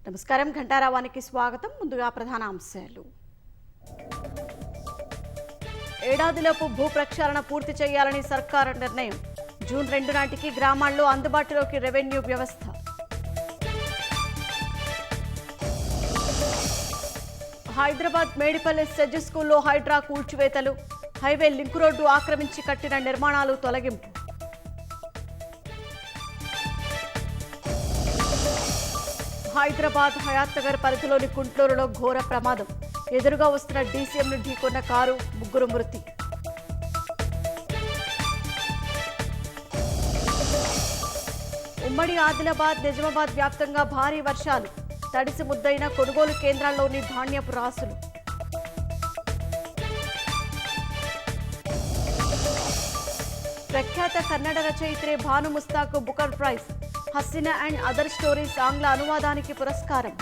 నమస్కారం ఘంటారావానికి స్వాగతం. ముందుగా ప్రధాన అంశాలు. ఏడాదిలోపు భూ ప్రక్షాళన పూర్తి చేయాలని సర్కారు నిర్ణయం. జూన్ 2 నాటికి గ్రామాల్లో అందుబాటులోకి రెవెన్యూ వ్యవస్థ. హైదరాబాద్ మేడిపల్లి సెజ్ స్కూల్లో హైడ్రా కూల్చివేతలు. హైవే లింక్ రోడ్డు ఆక్రమించి కట్టిన నిర్మాణాలు తొలగింపు. హైదరాబాద్ హయాత్ నగర్ పరిధిలోని కుంట్లూరులో ఘోర ప్రమాదం. ఎదురుగా వస్తున్న డీసీఎంను ఢీకొన్న కారు, 3 మృతి. ఉమ్మడి ఆదిలాబాద్, నిజామాబాద్ వ్యాప్తంగా భారీ వర్షాలు. తడిసి ముద్దైన కొనుగోలు కేంద్రాల్లోని ధాన్యపు రాసులు. ప్రఖ్యాత కన్నడ రచయిత్రి Banu Mushtaq Booker prize. Haseena and other stories ఆంగ్ల అనువాదానికి పురస్కారం.